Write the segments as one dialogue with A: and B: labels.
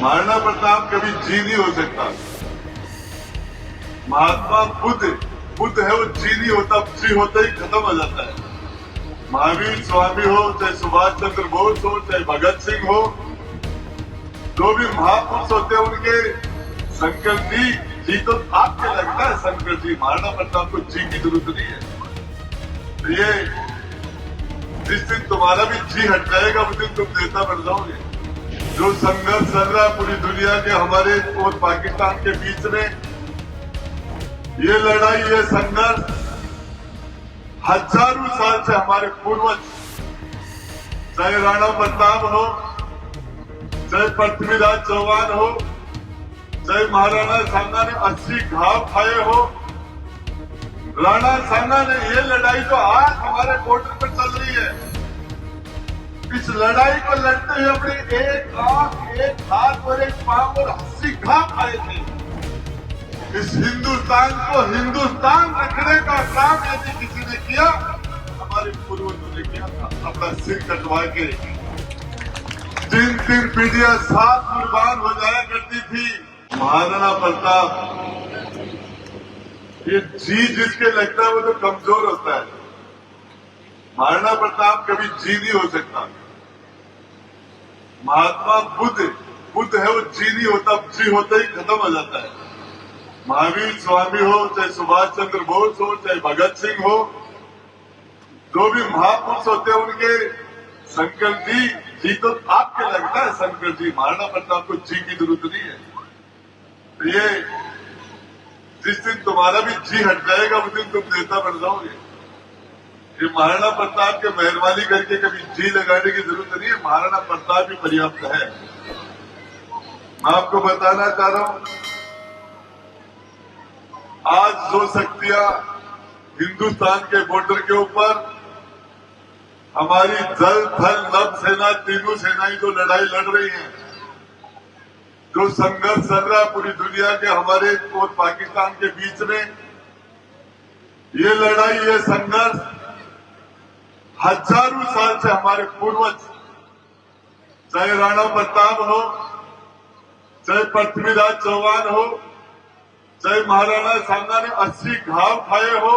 A: महाराणा प्रताप कभी जी नहीं हो सकता। महात्मा बुद्ध है, वो जी नहीं होता, जी होता ही खत्म हो जाता है। महावीर स्वामी हो, चाहे सुभाष चंद्र बोस हो, चाहे भगत सिंह हो, जो भी महापुरुष होते हैं उनके संकल्प जी तो आपके लगता है संकल्प जी। महाराणा प्रताप को जी की जरूरत नहीं है। तो ये जिस दिन तुम्हारा भी जी हट जाएगा उस दिन तुम नेता बन जाओगे। जो संघर्ष चल रहा है पूरी दुनिया के हमारे और पाकिस्तान के बीच में, ये लड़ाई, ये संघर्ष हजारों साल से हमारे पूर्वज, चाहे राणा प्रताप हो, चाहे पृथ्वीराज चौहान हो, चाहे महाराणा सांगा ने 80 घाव खाए हो, राणा सांगा ने ये लड़ाई जो आज हमारे बॉर्डर पर चल रही है, इस लड़ाई को लड़ते हुए अपने एक आंख, एक हाथ और एक पांव और 80 घाव खाए थे। इस हिंदुस्तान को हिंदुस्तान रखने का काम यदि किसी ने किया, हमारे पूर्वजों ने किया था। अपना सिर कटवा के 3-3 पीढ़ियां साथ कुर्बान हो जाया करती थी। महाराणा प्रताप, ये जी जिसके लगता है वो तो कमजोर होता है। महाराणा प्रताप कभी जी नहीं हो सकता। महात्मा बुद्ध है, वो जी नहीं होता, जी होता ही खत्म हो जाता है। महावीर स्वामी हो, चाहे सुभाष चंद्र बोस हो, चाहे भगत सिंह हो, जो भी महापुरुष होते हैं उनके संकल्प जी तो आपके लगता है संकल्प जी। महाराणा प्रताप को जी की जरूरत नहीं है। तो ये जिस दिन तुम्हारा भी जी हट जाएगा उस दिन तुम नेता बन जाओगे। ये महाराणा प्रताप के मेहरबानी करके कभी जी लगाने की जरूरत नहीं है। महाराणा प्रताप ही पर्याप्त है। मैं आपको बताना चाह रहा हूं, आज जो शक्तियां हिंदुस्तान के बॉर्डर के ऊपर हमारी जल थल नभ सेना, तीनों सेनाएं जो लड़ाई लड़ रही हैं, जो संघर्ष चल रहा है पूरी दुनिया के हमारे और पाकिस्तान के बीच में, ये लड़ाई, ये संघर्ष हजारों साल से हमारे पूर्वज, चाहे राणा प्रताप हो, चाहे पृथ्वीराज चौहान हो, चाहे महाराणा सांगा ने 80 घाव खाए हो,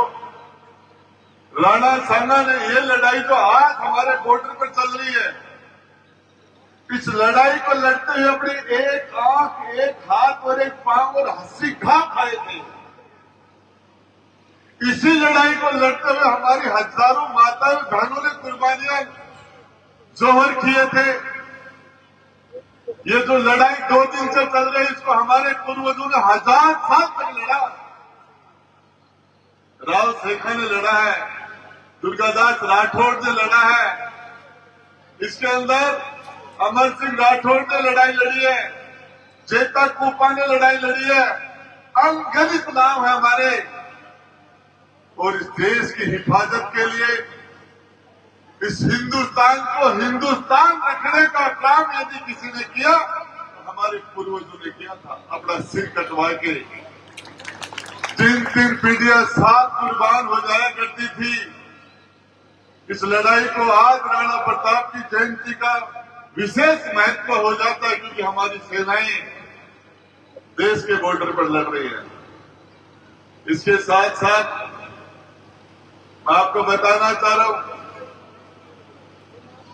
A: राणा सांगा ने ये लड़ाई जो आज हमारे बॉर्डर पर चल रही है, इस लड़ाई को लड़ते हुए अपने एक आंख, एक हाथ और एक पांव और 80 घाव खाए थे। इसी लड़ाई को लड़ते हुए हमारी हजारों माताओं बहनों ने कुर्बानियां जोहर किए थे। ये जो लड़ाई 2 दिन से चल रही है, इसको हमारे पूर्वजों ने 1000 साल तक लड़ा। राव शेखा ने लड़ा है, दुर्गादास राठौड़ ने लड़ा है, इसके अंदर अमर सिंह राठौड़ ने लड़ाई लड़ी है, चेता कोपा ने लड़ाई लड़ी है, अनगिनत नाम है हमारे। और इस देश की हिफाजत के लिए, इस हिंदुस्तान को हिंदुस्तान रखने का काम यदि किसी ने किया तो हमारे पूर्वजों ने किया था। अपना सिर कटवा के 3-3 पीढ़ियां साथ कुर्बान हो जाया करती थी। इस लड़ाई को आज राणा प्रताप की जयंती का विशेष महत्व हो जाता है, क्योंकि हमारी सेनाएं देश के बॉर्डर पर लड़ रही है। इसके साथ साथ मैं आपको बताना चाह रहा हूं,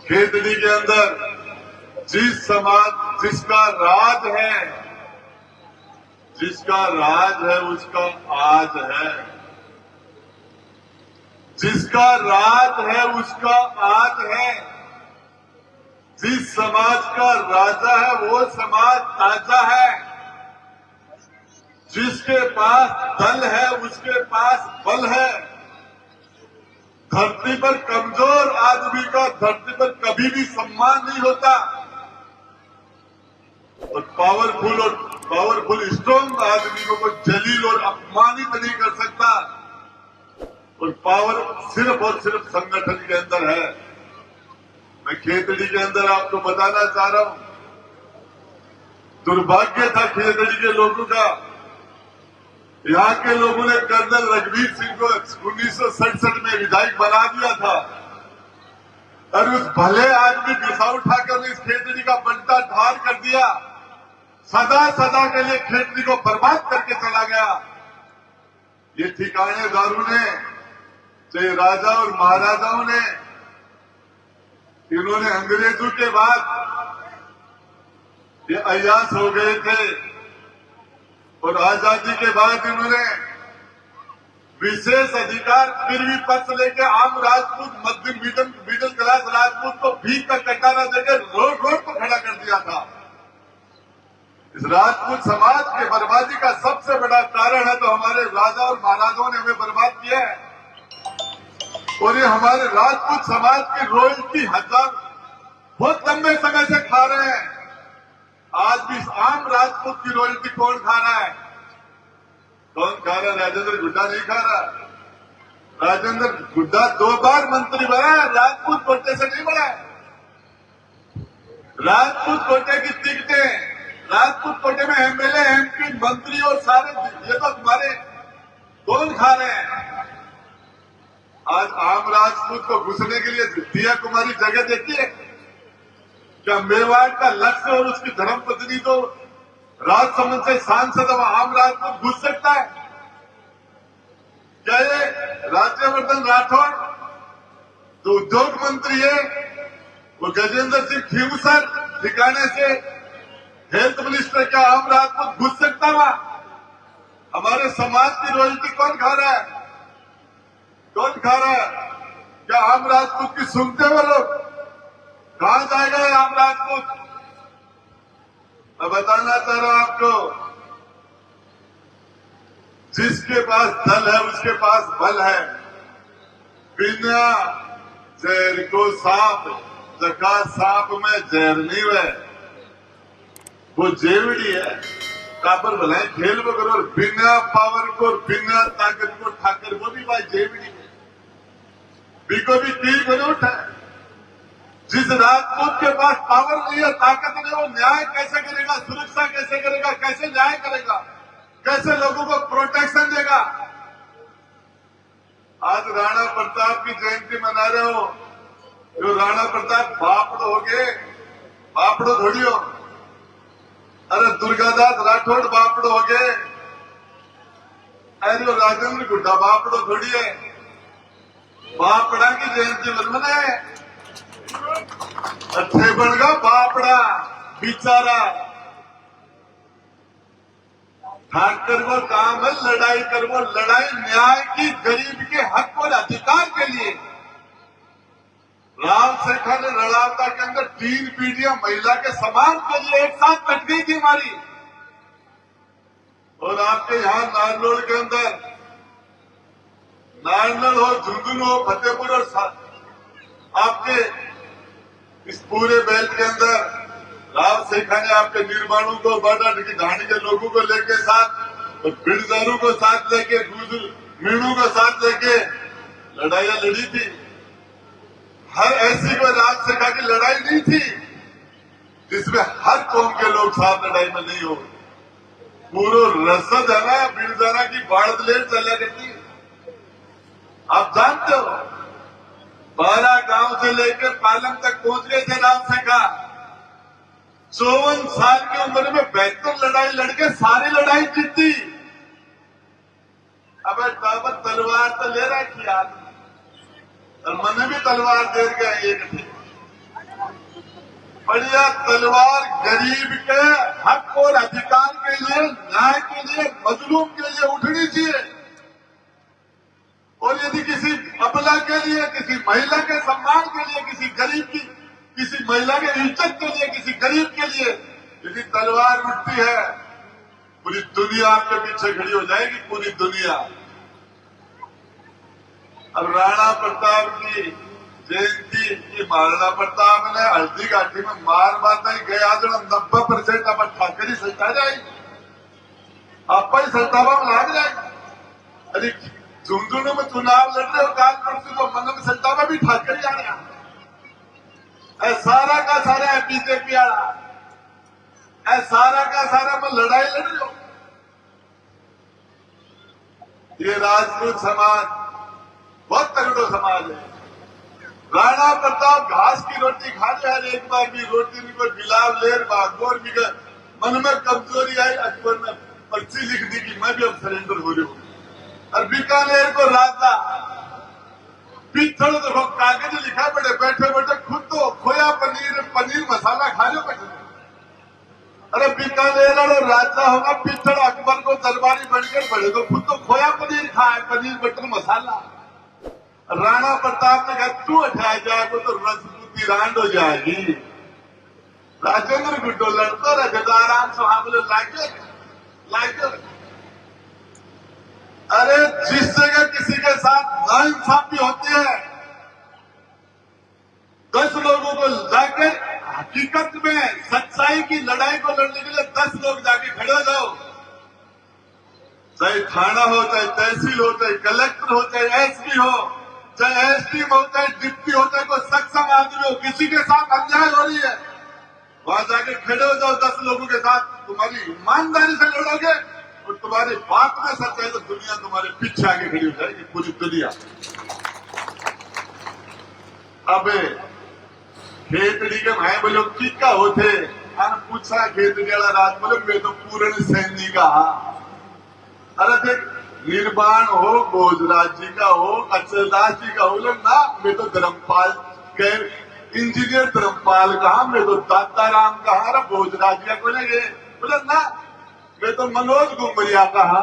A: खेतड़ी के अंदर जिस समाज, जिसका राज है, जिसका राज है उसका आज है, जिसका राज है उसका आज है। जिस समाज का राजा है वो समाज ताजा है। जिसके पास दल है उसके पास बल है। धरती पर कमजोर आदमी का धरती पर कभी भी सम्मान नहीं होता, और पावरफुल स्ट्रॉन्ग आदमी को कोई जलील और अपमानित नहीं कर सकता। और पावर सिर्फ और सिर्फ संगठन के अंदर है। मैं खेतड़ी के अंदर आपको बताना चाह रहा हूं, दुर्भाग्य था खेतड़ी के लोगों का। यहाँ के लोगों ने कर्नल रघुवीर सिंह को 1967 में विधायक बना दिया था, और उस भले आदमी दिशा उठाकर इस खेतड़ी का बंटा ढार कर दिया। सदा सदा के लिए खेती को बर्बाद करके चला गया। ये ठिकानेदारों ने, चाहे राजा और महाराजाओं ने, इन्होंने अंग्रेजों के बाद ये अय्याश हो गए थे और आजादी के बाद इन्होंने विशेष अधिकार फिर भी पक्ष लेके आम राजपूत, मध्यम मिडिल क्लास राजपूत को भीख का कटारा देकर रोड रोड पर खड़ा कर दिया था। इस राजपूत समाज की बर्बादी का सबसे बड़ा कारण है तो हमारे राजा और महाराजाओं ने हमें बर्बाद किया है। और ये हमारे राजपूत समाज की रॉयल्टी हजार बहुत लंबे समय से खा रहे हैं। आज भी आम राजपूत की रॉयल्टी कौन खा रहा है? कौन खा रहा है? राजेंद्र गुड्डा नहीं खा रहा। राजेंद्र गुड्डा 2 बार मंत्री बना है, राजपूत कोटे से नहीं बना है। राजपूत कोटे की टिकटें, राजपूत कोटे में एमएलए, एमपी, मंत्री और सारे ये तो तुम्हारे कौन खा रहे हैं? आज आम राजपूत को घुसने के लिए दिया कुमारी जगह देती है क्या? मेवाड़ का लक्ष्य और उसकी धर्मपत्नी तो राजसमंद से सांसद आम राजपूत घुस सकता है क्या? ये राज्यवर्धन राठौड़ जो उद्योग मंत्री है, वो गजेंद्र सिंह खीमसर ठिकाने से हेल्थ मिनिस्टर क्या आम राजपूत घुस सकता है? हमारे समाज की रॉयल्टी कौन खा रहा है? कौन खा रहा है? क्या आम राजपूत की सुनते हो लोग? कहां जाएगा ये आम राजपूत? मैं बताना चाह रहा हूं आपको, जिसके पास दल है उसके पास बल है। बिना जहर को सांप, जका सांप में जहर नहीं है, वो जेवड़ी है। काबर भलाए खेल में करो और बिना पावर को, बिना ताकत को ठाकर वो भी भाई जेवड़ी है। बिको भी तीर बने उठा। जिस राजपूत के पास पावर नहीं है, ताकत नहीं, वो न्याय कैसे करेगा? सुरक्षा कैसे करेगा? कैसे न्याय करेगा? कैसे लोगों को प्रोटेक्शन देगा? आज राणा प्रताप की जयंती मना रहे हो, जो राणा प्रताप बापड़ो हो गए, बापड़ो थोड़ी हो। अरे दुर्गादास राठौड़ बापड़ो हो गए, अरे राजेंद्र गुड्डा बापड़ो थोड़ी है। बापड़ा की जयंती मनाए, अच्छे बन बापड़ा बेचारा। ठाकर वो काम है लड़ाई कर, वो लड़ाई न्याय की, गरीब के हक और अधिकार के लिए। रामशेखर ने रड़ावता के अंदर 3 पीढ़ियां महिला के समान के लिए एक साथ कट गई थी हमारी। और आपके यहां नारनौल के अंदर, नारनौल हो, झुंझुनू हो, फतेहपुर और आपके इस पूरे बेल्ट के अंदर रामशेखर ने आपके निर्माणों को, बॉर्डर की ढाणी के लोगों को लेके साथ और बिरजारू को साथ लेके, मीणू को साथ लेके लड़ाइयां लड़ी थी। हर ऐसी कोई राजशेखर की लड़ाई नहीं थी जिसमें हर कौम के लोग साथ लड़ाई में नहीं हो। पूरा रसद है ना बिरजारा की बाढ़ लेट चला करती। आप जानते हो 12 गांव से लेकर पालम तक पहुंच गए थे रामशेखर। 54 साल की उम्र में 72 लड़ाई लड़के सारी लड़ाई जीती। अब बाबा तलवार तो ले रखी आदमी, और मैंने भी तलवार दे गया एक थी बढ़िया तलवार, गरीब के हक और अधिकार के लिए, न्याय के लिए, मजलूम के लिए उठनी चाहिए। और यदि किसी अबला के लिए, किसी महिला के सम्मान के लिए, किसी गरीब की, किसी महिला के इज्जत के लिए, किसी गरीब के लिए यदि तलवार उठती है, पूरी दुनिया आपके पीछे खड़ी हो जाएगी, पूरी दुनिया। अब राणा प्रताप की जयंती की महाराणा प्रताप ने हल्दी घाटी में मार मारता ही गया। 90% अब ठाकरी सल्टा जाएगी, आप ही सल्टावा में लाग जाएगी। अरे झुंझुनू में चुनाव लड़ रहे हो, काल परसों तो मन में सल्टावा भी ठाकरी आ रहा है। सारा का सारा है बीजेपी आ रहा है, सारा का सारा में लड़ाई लड़ रहे हो। ये राजपूत समाज बहुत तगड़ो समाज है। राणा प्रताप घास की रोटी खा ले, एक बार भी रोटी नहीं कोई बिलाव लेर बागोर भी मन में कमजोरी आई, अकबर ने पर्ची लिख दी कि मैं भी अब सरेंडर हो रही हूँ। और बीकानेर को राजा पिछड़ देखो कागज लिखा पड़े, बैठे बैठे खुद तो खोया पनीर मसाला खा लो बैठे। अरे बीकानेर और राजा होगा पिछड़, अकबर को दरबारी बनकर पड़े तो खुद तो खोया पनीर खाए, पनीर बटर मसाला। राणा प्रताप ने कहा तू उठाया जाएगा तो रजपूती रांड हो जाएगी। राजेंद्र गुड्डो लड़ता रहा, आराम से वहां बोले लाइक। अरे जिस जगह किसी के साथ नाइंसाफी होती है, 10 लोगों को जाकर हकीकत में सच्चाई की लड़ाई को लड़ने के लिए 10 लोग जाके खड़े हो जाओ। चाहे थाना हो, चाहे तहसील हो, चाहे कलेक्टर हो, चाहे एसपी हो, चाहे एसडीएम हो, चाहे डिप्टी हो, चाहे कोई सक्षम आदमी हो, किसी के साथ अन्याय हो रही है, वहां जाके खड़े हो जाओ 10 लोगों के साथ। तुम्हारी ईमानदारी से लड़ोगे और तुम्हारी बात में सच्चाई तो दुनिया तुम्हारे पीछे आगे खड़ी हो जाएगी, पूरी दुनिया। अब खेतड़ी के भाई बोलो किका होते, पूछा खेतड़ी वाला राज बोले मैं तो पूर्ण सैनी का। अरे देख निर्वाण हो, भोजराज जी का हो, अचलदास जी का हो, ना मैं तो धर्मपाल इंजीनियर धर्मपाल कहा, मैं तो दाता राम कहा, अरे भोजराज जी का को लगे बोले ना मैं तो मनोज गुमरिया कहा।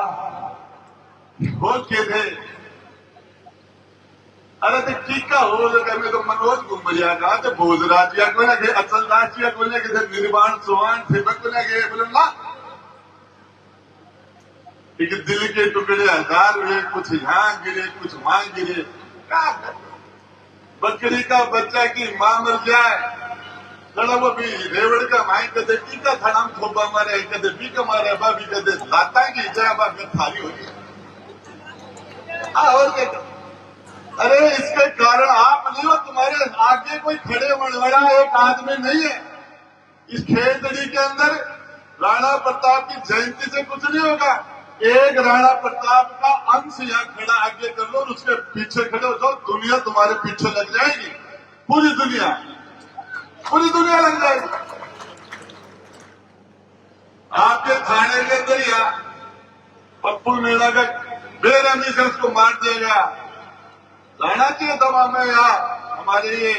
A: हो के थे अरे तो टीका हो मैं तो मनोज गुमरिया कहा, तो भोजराज जी को लगे, अचलदास जी को लगे, निर्वाण चौहान थे को लगे बोले ना कि दिल के टुकड़े 1000 हुए, कुछ यहाँ गिरे कुछ वहां गिरे। क्या बकरी का बच्चा की मां मर जाए, लड़ा वो भी रेवड़ का माई कदे टीका थाना में थोपा मारे, कदे बी का मारे बाबी कदे लाता की जय बाबी थारी हो गई। अरे इसके कारण आप नहीं हो, तुम्हारे आगे कोई खड़े मड़वड़ा एक आदमी नहीं है। इस खेतड़ी के अंदर राणा प्रताप की जयंती से कुछ नहीं होगा। एक राणा प्रताप का अंश यहाँ खड़ा आगे कर लो और उसके पीछे खड़े हो जाओ, दुनिया तुम्हारे पीछे लग जाएगी, पूरी दुनिया लग जाएगी। आपके थाने के अंदर या पप्पू मीणा का बेरहमी से उसको मार दिया गया, राणा के दबा में यहाँ हमारे ये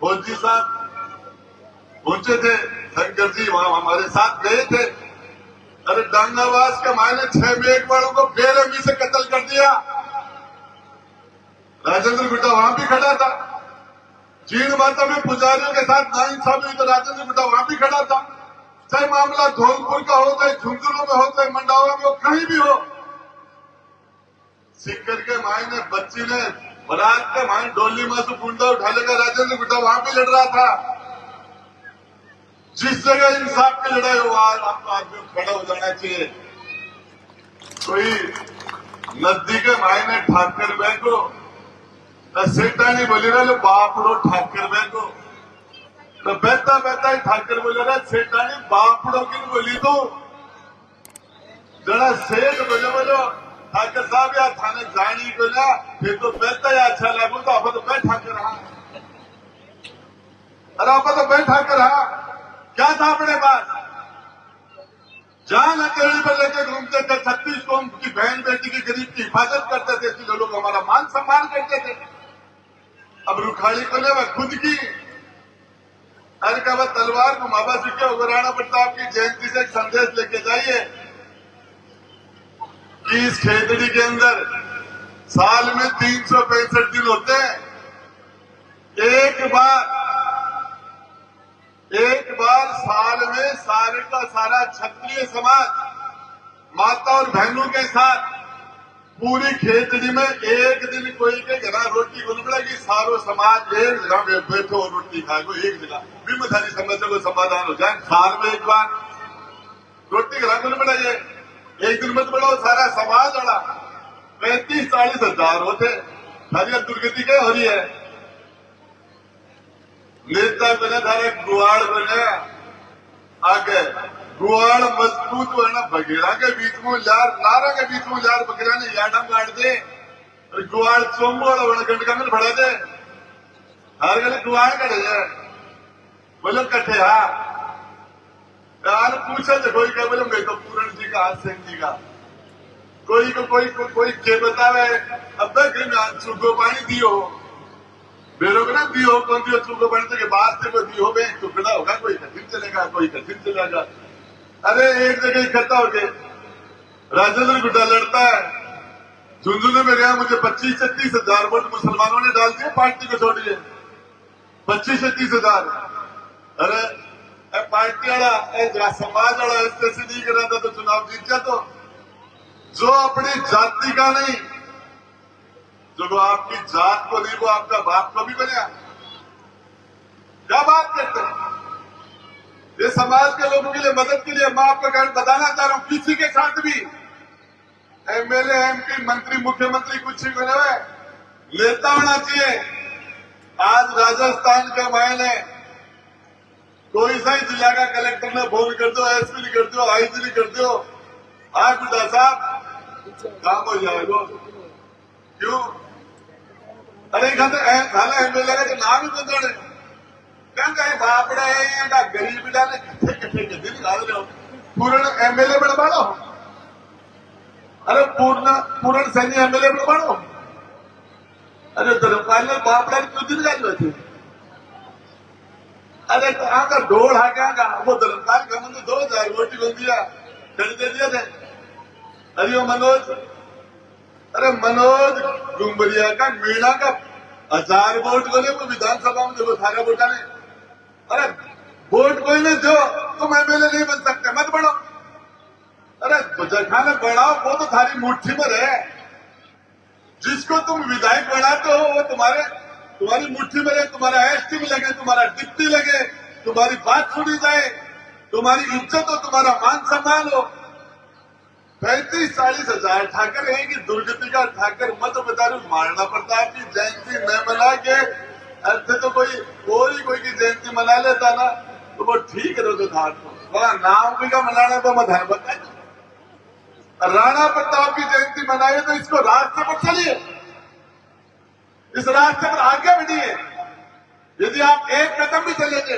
A: भोजी साहब पहुंचे थे, शंकर जी वहां हमारे साथ गए थे। अरे डांगावास के मायने 6 मेघ वालों को बेरहमी से कत्ल कर दिया। राजेंद्र गुड्डा वहां भी खड़ा था। जीण माता में पुजारियों के साथ नाइंसाफी हुई तो राजेंद्र गुड्डा वहां भी खड़ा था। चाहे मामला धौलपुर का हो, चाहे झुंझुनू में हो, चाहे मंडावा में हो, कहीं भी हो। सिक्कर के मायने बच्ची ने बारात के मायने डोली में से गुंडा उठा लेगा, राजेंद्र गुड्डा वहां भी लड़ रहा था। जिस जगह इंसाफ की लड़ाई हो आपको आदमी खड़ा हो जाना चाहिए। कोई नदी के मायने ठाकर बैठो, सेठानी बोली रहे बापड़ो ठाकर बैठो, तो बहता ही ठाकर बोले रहे सेठानी बापड़ो की बोली तो जरा सेठ बोलो ठाकर साहब या थाने जानी को ना, फिर तो बहता ही अच्छा लगो, तो आप तो बैठा कर रहा। अरे आप तो बैठा कर रहा, क्या था अपने पास? जान हथेली पर लेके घूमते थे, 36 कौम की बहन बेटी की गरीब की हिफाजत करते थे, इसलिए लोग हमारा मान सम्मान करते थे। अब रुखाड़ी को ले खुद की अरे का तलवार को माबा चुके हो, राणा प्रताप की जयंती से एक संदेश लेके जाइए कि इस खेतड़ी के अंदर साल में 365 दिन होते हैं। एक बार साल में सारे का सारा क्षत्रिय समाज माता और बहनों के साथ पूरी खेतड़ी में एक दिन कोई के घर रोटी बन पड़ेगी, सारो समाज एक जगह बैठो और रोटी खाएगो, एक जगह बीमारी समस्या को समाधान हो जाए। साल में एक बार रोटी घर बन पड़ेगी, एक दिन मत बढ़ाओ, सारा समाज लड़ा 35-40 हजार होते, हरिया दुर्गति क्या हो रही है। नेता बने थारे गुआड़ बने आगे, गुआड़ मजबूत बना बघेरा के बीच में यार, नारा के बीच में यार बघेरा ने याडा काट दे, गुआड़ चोमोड़ा बना गंडका में बढ़ा दे, हर गले गुआड़ कटे जाए बोलो कटे। हाँ यार पूछा तो कोई क्या बोले मैं तो पूरण जी का हाथ सिंह जी का कोई को कोई के बतावे अब तक में चुगो पानी दियो बेरो को ना दियो कौन दियो चुगो पानी के बाद से को दियो बे टुकड़ा होगा कोई कठिन चलेगा कोई कठिन चलेगा। अरे एक जगह इकट्ठा हो गए राजेंद्र गुड्डा लड़ता है झुंझुनू में गया मुझे 25-36 हजार वोट मुसलमानों ने डाल दिए पार्टी को छोड़िए 25-36 हजार। अरे पार्टी वाला समाज वाला ऐसे नहीं कर रहा था तो चुनाव जीत जा तो जो अपनी जाति का नहीं जो आपकी जात को नहीं वो आपका बाप को भी बनया। क्या बात करते हैं ये समाज के लोगों के लिए मदद के लिए मैं आपको बताना चाह रहा हूं किसी के साथ भी एमएलए एमपी मंत्री मुख्यमंत्री कुछ ही बने हुए नेता होना चाहिए। आज राजस्थान का मैंने कोई सा ही जिला का कलेक्टर ने फोन कर दो एसपी कर दो आईजी कर दो हाँ गुड्डा साहब काम हो जाएगा क्यों। अरे खाला एमएलए का नाम ही बंदोड़े क्या बापड़ा गरीब डाले कट्ठे के दिन डाल रहे हो पूर्ण एमएलए बन बाड़ो। अरे पूर्ण सैन्य एमएलए बन बाड़ो। अरे धर्मपाल ने बापड़ा क्यों दिन डाल रहे थे। अरे कहाँ का ढोल हा क्या वो धर्मपाल का मन 2000 वोट बन दिया कर दे दिया थे। अरे वो मनोज अरे मनोज गुम्बरिया का मीणा का 1000 वोट बोले वो विधानसभा में देखो सारे वोटा ने। अरे वोट कोई नहीं दो तुम एमएलए नहीं बन सकते मत बढ़ो। अरे जखाने बढ़ाओ वो तो थारी मुट्ठी में रहे जिसको तुम विधायक बनाते हो वो तुम्हारी मुट्ठी में रहे तुम्हारा एसटी में लगे तुम्हारा डिप्टी लगे तुम्हारी बात सुनी जाए तुम्हारी इज्जत हो तुम्हारा मान सम्मान हो। 35-40 हजार ठाकर है कि दुर्गति का ठाकर मत बता मारना पड़ता है आपकी जयंती न मना के अर्थ तो कोई की जयंती मना लेता ना तो वो ठीक है तो धार को नाम भी का मनाना तो मधार बताए राणा प्रताप की जयंती मनाए तो इसको रास्ते पर चलिए इस रास्ते पर आगे बढ़िए। यदि आप एक कदम भी चलेंगे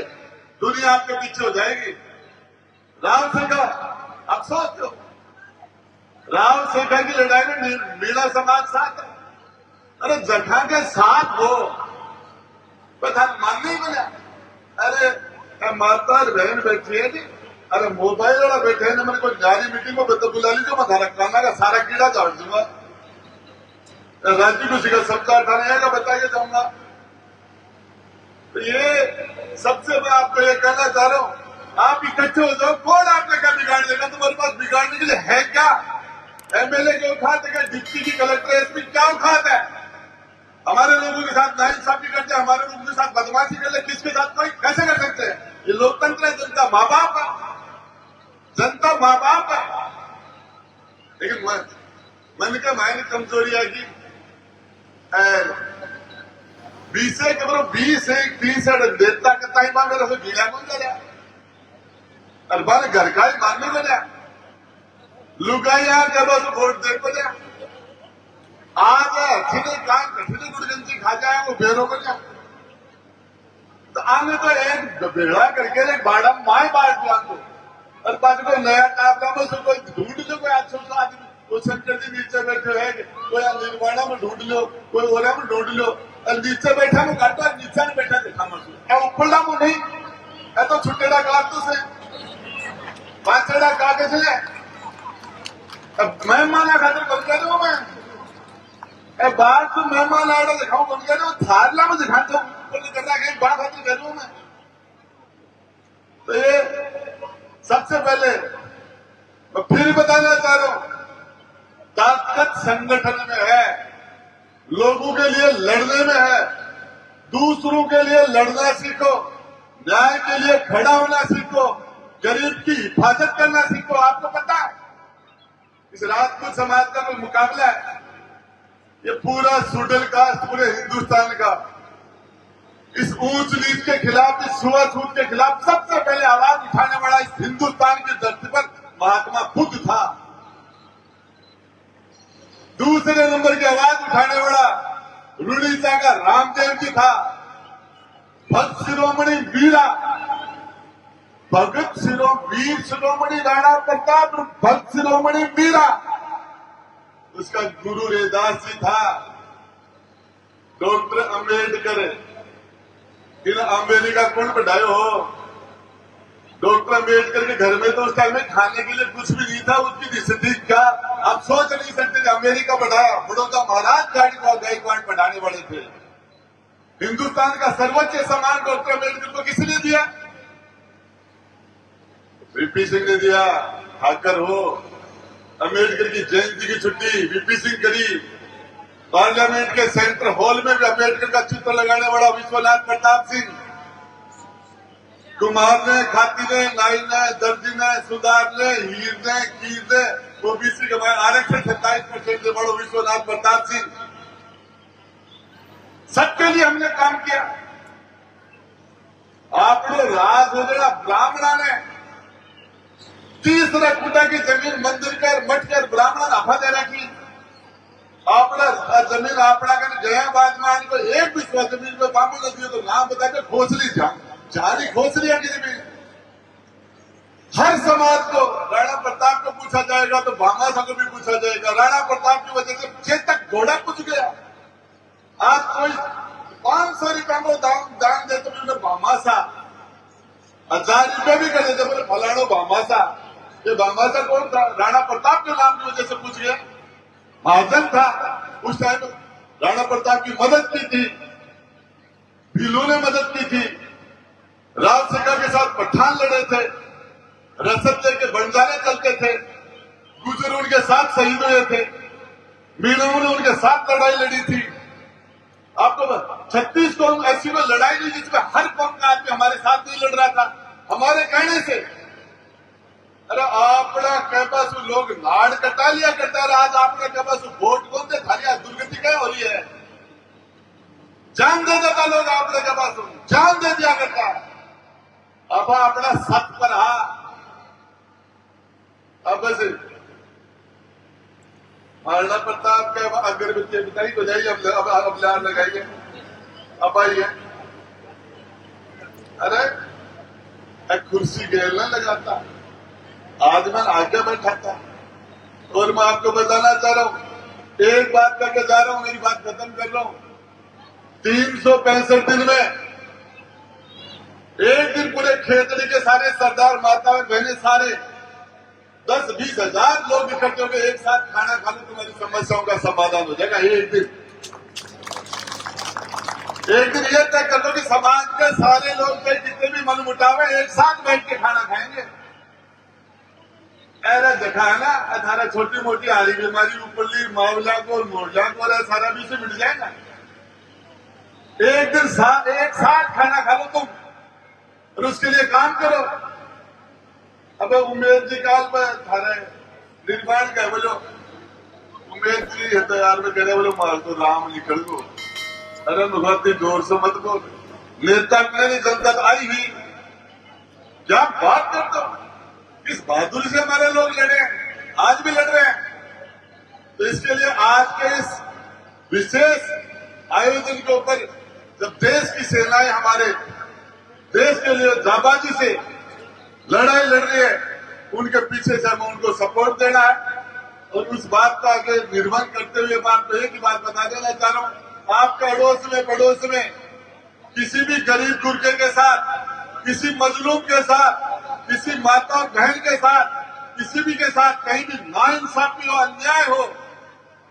A: दुनिया आपके पीछे हो जाएगी। राम शेखा आप सोचो राम शेखा की लड़ाई में मीणा समाज साथ है। अरे जखा के साथ हो प्रधान मान नहीं बना। अरे माता और बहन बैठी है जी अरे मोबाइल वाला बैठे है ना मैंने कोई जारी मीटिंग में बता बुला लीजिए मैं धारा खाना का सारा कीड़ा झाड़ दूंगा। राज्य को शिखर सप्ताह उठाने आएगा बताइए जाऊंगा। तो ये सबसे मैं आपको ये कहना चाह रहा हूं आप इकट्ठे हो जाओ कौन आपने क्या बिगाड़ देगा तुम्हारे पास बिगाड़ने के लिए है क्या। एमएलए क्यों उठाते हैं डिप्टी की कलेक्टर एसपी क्या उठाते हैं हमारे लोगों के साथ नाइंसाफी करते हैं हमारे लोगों के साथ बदमाशी कर ले किसके साथ कोई कैसे कर सकते हैं। ये लोकतंत्र है जनता माँ बाप है जनता माँ बाप है। लेकिन मन का मायने कमजोरी आएगी 20 देवता का टाइम आ मेरा गीला कौन चला और बार घर का ही मानने बना लुगाइया जब वोट दे बजा आज कठिन काम कठिन गुड़गंजी खा जाए वो बेरों बजा तो आने तो एक बेड़ा करके एक बाड़ा माए बांट दिया को और बाद को नया काम में कोई ढूंढ लो कोई अच्छा सा आदमी कोई शंकर जी नीचे बैठे है कोई निर्माणा में ढूंढ लो कोई ओरा में ढूंढ लो और नीचे बैठा में काटो नीचे में बैठा देखा मजू ऊपरला में नहीं है तो छुट्टेड़ा काट तो से पांचड़ा कागज है मेहमान खातर बन कर रहा मैं बात तो मेहमान आ रहा दिखाऊं बन कर थारला में दिखाता हूँ कर रहा है बात खातिर कर रहा हूं मैं। तो ये सबसे पहले मैं फिर बताना चाह रहा हूं ताकत संगठन में है लोगों के लिए लड़ने में है दूसरों के लिए लड़ना सीखो न्याय के लिए खड़ा होना सीखो गरीब की हिफाजत करना सीखो। आपको पता है इस राजपूत समाज का कोई मुकाबला है ये पूरा सुडल कास्ट पूरे हिंदुस्तान का इस ऊंच नीच के खिलाफ इस छुआछूत के खिलाफ सबसे पहले आवाज उठाने वाला इस हिंदुस्तान की धरती पर महात्मा बुद्ध था। दूसरे नंबर की आवाज उठाने वाला रुड़ीसा का रामदेव जी था। भक्त शिरोमणि वीरा भगत वीर शिरोमणि राणा प्रताप भक्त शिरोमणि मीरा, उसका गुरु रैदास जी था। डॉक्टर अंबेडकर, इन अमेरिका कौन बढ़ायो हो? डॉक्टर अंबेडकर के घर में तो उस टाइम में खाने के लिए कुछ भी नहीं था, उसकी स्थिति क्या आप सोच नहीं सकते। अमेरिका बढ़ाया, बड़ौदा महाराज गायकवाड़ बढ़ाने वाले थे। हिंदुस्तान का सर्वोच्च सम्मान डॉक्टर अंबेडकर को किसने दिया? वीपी सिंह ने दिया। ठाकर हो, अंबेडकर की जयंती की छुट्टी वीपी सिंह करी। पार्लियामेंट के सेंट्रल हॉल में भी अंबेडकर का चित्र लगाने वाला विश्वनाथ प्रताप सिंह। कुमार ने, खाती ने, नाई ने, दर्जी ने, सुधार ने, हीर ने, कीर ने, ओबीसी के आरक्षण 27% से बड़ो विश्वनाथ प्रताप सिंह। सबके लिए हमने काम किया। आपने राज हो गया ब्राह्मणा ने 30 लाख की जमीन मंदिर कर मठ कर ब्राह्मण आफा दे रखी। आपने जमीन आपड़ा कर गया बाद में आने को एक भी जमीन पे बाबू नदी तो नाम बता के खोसली जारी खोसली की जमीन। हर समाज को राणा प्रताप को पूछा जाएगा तो भामासा को भी पूछा जाएगा। राणा प्रताप की वजह से चेतक घोड़ा पूछ गया। आज कोई 500 रुपया को दान दे तो भी उन्हें भामासा, 1000 रुपये भी कर देते बोले फलानो भामासा। ये भामासा कौन था? राणा प्रताप के नाम की वजह से पूछ गया। महाजन था उस टाइम, राणा प्रताप की मदद की थी, भीलू ने मदद की थी। राजशेखर के साथ पठान लड़े थे, रसद लेके बंजारे चलते थे, गुजर उनके साथ शहीद हुए थे, मीणों ने उनके साथ लड़ाई लड़ी थी। आपको 36 कौम ऐसी में लड़ाई नहीं जिसमें हर कौम का आदमी हमारे साथ नहीं लड़ रहा था हमारे कहने से। अरे आपड़ा कैपासु लोग नाड़ कटा लिया करता रहा। आज आपका कैपासु वोट कौन दे थारी दुर्गति क्या हो रही है? जान दे देता लोग आपने कैपासु जान दे दिया करता। अब अपना सत पर अब से महाराणा प्रताप के अगरबत्ती बताई तो जाइए। अब लार लगाइए, अब आइए। अरे एक कुर्सी गेल न लगाता, आज मैं आगे बैठा था। और मैं आपको बताना चाह रहा हूं, एक बात करके जा रहा हूं, मेरी बात खत्म कर रहा हूं। 365 दिन में एक दिन पूरे खेतड़ी के सारे सरदार माता और बहने सारे 10-20 हजार लोग इकट्ठे होकर एक साथ खाना खा लो, तुम्हारी समस्याओं का समाधान हो जाएगा। एक दिन ये तय कर लो कि समाज के सारे लोग चाहे जितने भी मन मुटावे एक साथ बैठ के खाना खाएंगे। ऐसा देखा है ना, अठारह छोटी मोटी हारी बीमारी उपरली मावला को मोरला को सारा भी से मिट जाएगा। एक दिन एक साथ खाना खा लो तुम, और उसके लिए काम करो। अब उमेश जी काल में थारे निर्माण का बोलो, उमेश जी है तो यार में कह रहे बोलो मार तो राम निकल गो। अरे बहुत ही जोर से मत बोल, नेता मेरी जनता आई ही क्या बात करते हो? इस बहादुरी से हमारे लोग लड़े, आज भी लड़ रहे हैं। तो इसके लिए आज के इस विशेष आयोजन के ऊपर जब देश की सेनाएं हमारे देश के लिए जाबाजी से लड़ाई लड़ रही है, उनके पीछे से हमें उनको सपोर्ट देना है। और उस बात का आगे निर्वहन करते हुए मैं आपको एक ही बात बता देना चाह रहा हूं, आपका पड़ोस में किसी भी गरीब गुरके के साथ, किसी मजलूम के साथ, किसी माता और बहन के साथ, किसी भी के साथ कहीं भी नाइंसाफी हो, अन्याय हो,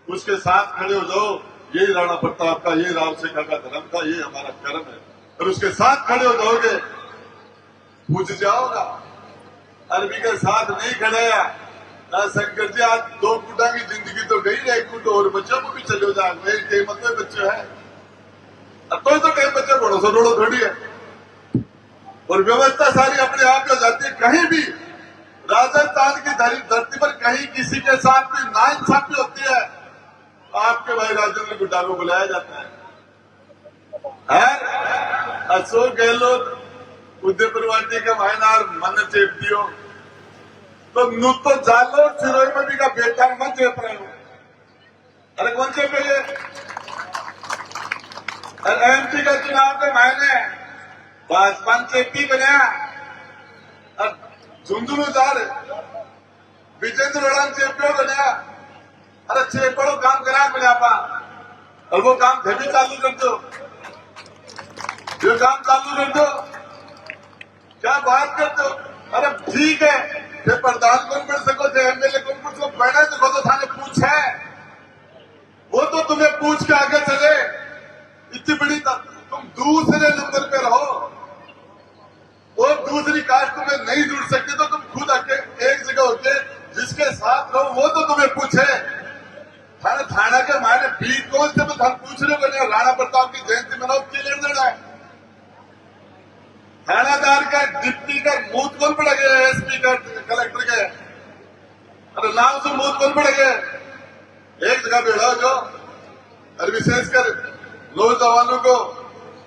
A: उसके साथ खड़े हो जाओ। यही राणा प्रताप का, यही राजशेखर का धर्म था, ये हमारा कर्म है। और उसके साथ खड़े हो जाओगे, पूछ जाओगा। अरबी के साथ नहीं खड़ाया शंकर जी, आज 2 फुटा की जिंदगी तो गई, 1 फुट और बच्चों को भी चले जाए। कई मतलब बच्चे है, तो कई बच्चे बड़ो सो रोड़ो थोड़ी है। और व्यवस्था सारी अपने आप हो जाती है। कहीं भी राजस्थान की धरती पर कहीं किसी के साथ भी नाइंसाफी होती है, आपके भाई राजेंद्र गुड्डा को बुलाया जाता है। अशोक गहलोत उदयपुर वाटी के मायनार मन चेप दियो तो नु तो जालो सिरोई में भी का बेटा मन चेप रहे हो। अरे कौन चेपे ये? एमपी का चुनाव के मायने भाजपा चेपी बनाया, झुंझुनूदार विजेंद्र रोडान चेपड़ो बन्या अरे चेपड़ो काम करा बन्या पा और वो काम भी चालू कर दो, ये काम चालू कर दो, क्या बात कर दो। अरे ठीक है, फिर प्रधान कौन बन सको थे, एमएलए कौन बन सको, पढ़े तो थाने पूछे, वो तो तुम्हें पूछ के आगे चले। इतनी बड़ी तुम दूसरे नंबर पे रहो और दूसरी कास्ट तुम्हें नहीं जुड़ सकती तो तुम खुद आके एक जगह होके जिसके साथ रहो वो तो तुम्हें पूछे। थाना के मायने बीट कौन से तो हम पूछ रहे बने राणा प्रताप की जयंती मनाओ के लिए देना है। थानादार का डिप्टी का मूत कौन पड़ गया, एसपी का कलेक्टर के, अरे नाम से मूत कौन पड़ गया, एक जगह बैठा जो। और विशेषकर नौजवानों को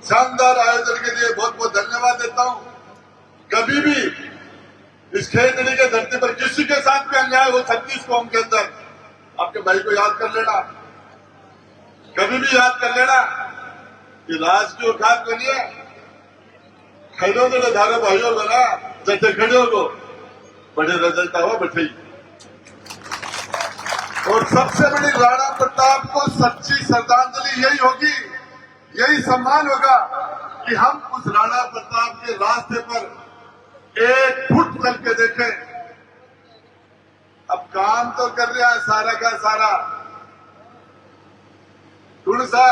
A: शानदार आयोजन के लिए बहुत बहुत धन्यवाद देता हूं। कभी भी इस खेतड़ी के धरती पर किसी के साथ भी अन्याय हो 36 कौम के अंदर आपके भाई को याद कर लेना, कभी भी याद कर लेना कि राज की औकात के लिए खड़ो तो धारो भाइयों बना जैसे खड़े को बड़े रजलता हो बैठे। और सबसे बड़ी राणा प्रताप को सच्ची श्रद्धांजलि यही होगी, यही सम्मान होगा कि हम उस राणा प्रताप के रास्ते पर एक फुट चल के देखें। अब काम तो कर रहा है सारा का सारा थोड़ा सा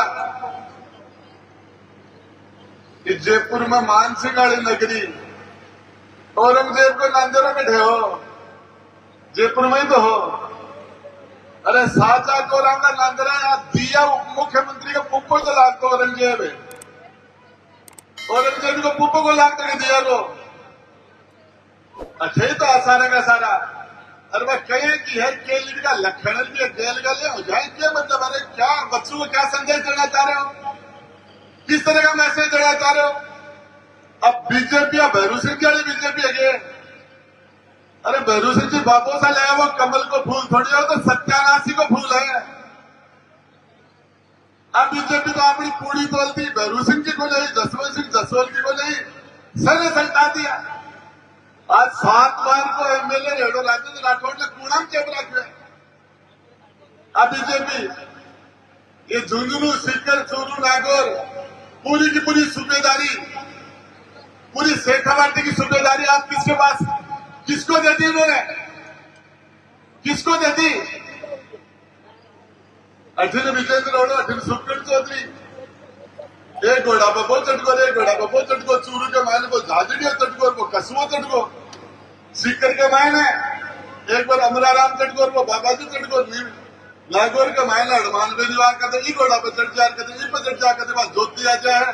A: कि जयपुर में मानसिंह वाली नगरी औरंगजेब को नांदेरों में ढे हो, जयपुर में ही तो हो। अरे साचा को रांगा नांदरा दिया उप मुख्यमंत्री का पुप्पो को लागतो औरंगजेब है, औरंगजेब को पुप्पो को लाग के दिया को अच्छे तो आसाना का सारा। अरे वह कहे कि है केल का लखन भी जेल का ले हो जाए क्या मतलब, अरे क्या बच्चों को क्या संदेश देना चाह रहे हो, किस तरह का मैसेज देना चाह रहे हो। अब बीजेपी या भैरू सिंह की बीजेपी है, अरे भैरू सिंह जी बाबू सा लाया वो कमल को फूल थोड़ी हो तो सत्यानाशी को फूल है। अब बीजेपी को अपनी पूरी बोलती भैरू सिंह जी को नहीं, जसवंत सिंह जसवंत जी को नहीं, सर सल्टा दिया। आज 7 बार को एमएलए रेडो राजेंद्र राठौड़ ने कूड़ा चेप रखे। अब बीजेपी ये झुंझुनू सीकर चूरू नागौर पूरी की पूरी सूबेदारी, पूरी शेखावाटी की सूबेदारी आज किसके पास, किसको दे दी उन्होंने, किसको दे दी। अठिन विजेंद्र रोड, अठिन सुखन चौधरी, एक घोड़ा बबो चटकोर, एक घोड़ा बबो चटको, चूरू के मायने को झाझड़िया चटकोर, वो कसुओ चटको, सीकर के मायने एक बार अमराराम चटकोर, वो बाबाजी चटकोर, नागौर के मायने हनुमान बेनीवार कहते ई घोड़ा पर चढ़ जा, कहते ई पर चढ़ जा, कहते बात ज्योति आ जाए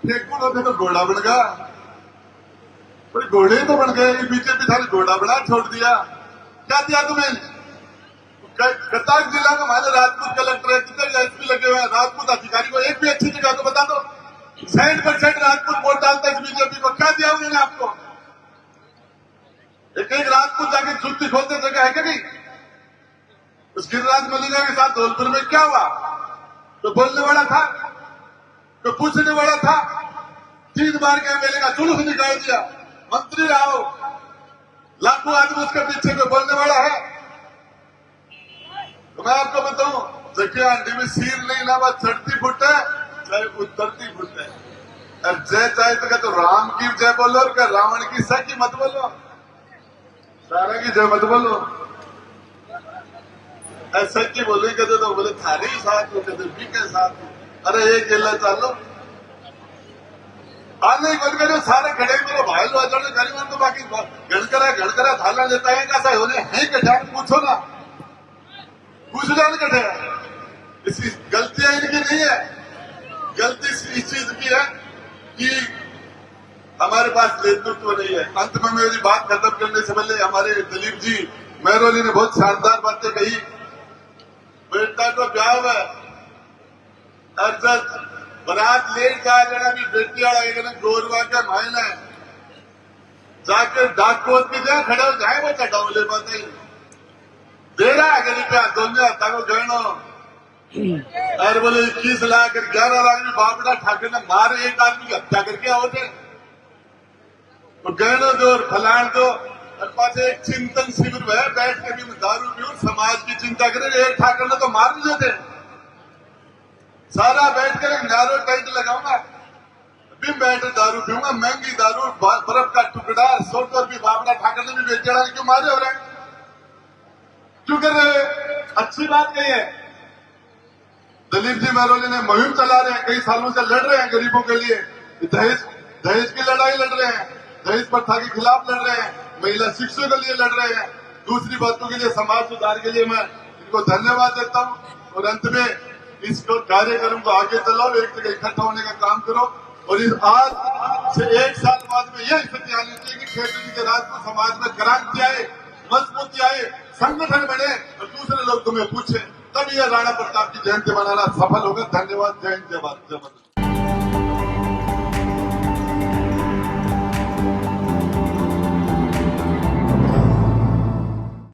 A: फेंकून होते तो घोड़ा बन गया। घोड़े तो बन गए, बीजेपी थारी घोड़ा बना छोड़ दिया। क्या दिया तुम्हें, कटाक जिला का हमारे राजपूत कलेक्टर है, कितने एसपी लगे हुए हैं, राजपूत अधिकारी को एक भी अच्छी जगह तो बता दो। 60% राजपूत वोट डालता है बीजेपी को, क्या दिया उन्होंने आपको। एक एक राजपूत जाके जुत्ती खोलते जगह है क्या नहीं। उस गिरिराज मलिंगा के साथ धौलपुर में क्या हुआ, तो बोलने वाला था, तो पूछने वाला था, 3 बार के एमएलए का जुलूस निकाल दिया, मंत्री रहो, लाखों आदमी उसके पीछे में बोलने वाला है। तो मैं आपको बताऊं, जकिया अंडी में सीर नहीं ना बात चढ़ती फुट है चाहे उतरती फुट है। और जय चाहे तो क्या तो राम की जय बोलो और क्या रावण की सह की मत बोलो, सारा की जय मत बोलो। ऐसा की बोले कहते तो बोले थारे ही साथ हो, कहते भी के साथ हो। अरे एक गेला चालो आने को सारे खड़े मेरे भाई लो अजड़ गरीब तो बाकी गणकरा थाला लेता है कैसा होने है क्या पूछो ना, पूछ जान कटे। इसकी गलतियां इनकी नहीं है, गलती इस चीज की है कि हमारे पास नेतृत्व नहीं है। अंत में मेरी बात खत्म करने से पहले हमारे दिलीप जी मेहरोली ने बहुत शानदार बातें कही। बेटा को ब्याह है अर्जत बरात लेट जा जरा भी बेटिया गोरवा के मायने जाके डाक कोत की जाए खड़े हो जाए वो चटाऊ ले पाते दे रहा है गरीब पे दोनों हाथा को गहनो और बोले 21 लाख 11 लाख में बापड़ा ठाकर ने मारे एक आदमी की हत्या करके आओ थे। और गहनो दो और फलाण दो और पास एक चिंतन शिविर है, बैठ के भी दारू पीऊ समाज की चिंता करे। एक ठाकर ने तो मार भी देते, सारा बैठ कर एक नारो टेंट लगाऊंगा, बिम बैठ दारू पीऊंगा, महंगी दारू, बर्फ का टुकड़ा, 100 भी बाबरा ठाकर ने भी बेच रहा है। क्यों मारे हो रहे हैं, क्यों कर रहे हैं? अच्छी बात कही है। दिलीप जी महरोली ने मुहिम चला रहे हैं, कई सालों से लड़ रहे हैं गरीबों के लिए, दहेज की लड़ाई लड़ रहे हैं, दहेज प्रथा के खिलाफ लड़ रहे हैं, महिला शिक्षा के लिए लड़ रहे हैं, दूसरी बातों के लिए, समाज सुधार के लिए मैं इनको धन्यवाद देता हूं। और अंत में इस कार्यक्रम को आगे चलाओ, एक जगह इकट्ठा होने का काम करो। और इस आज से 1 साल बाद में यह स्थिति आनी चाहिए कि क्षेत्र के राज को समाज में क्रांति आए, मजबूती आए, संगठन बने और दूसरे लोग तुम्हें पूछे, तब यह राणा प्रताप की जयंती मनाना सफल होगा। धन्यवाद। जय हिंद, जय भारत, जय माता।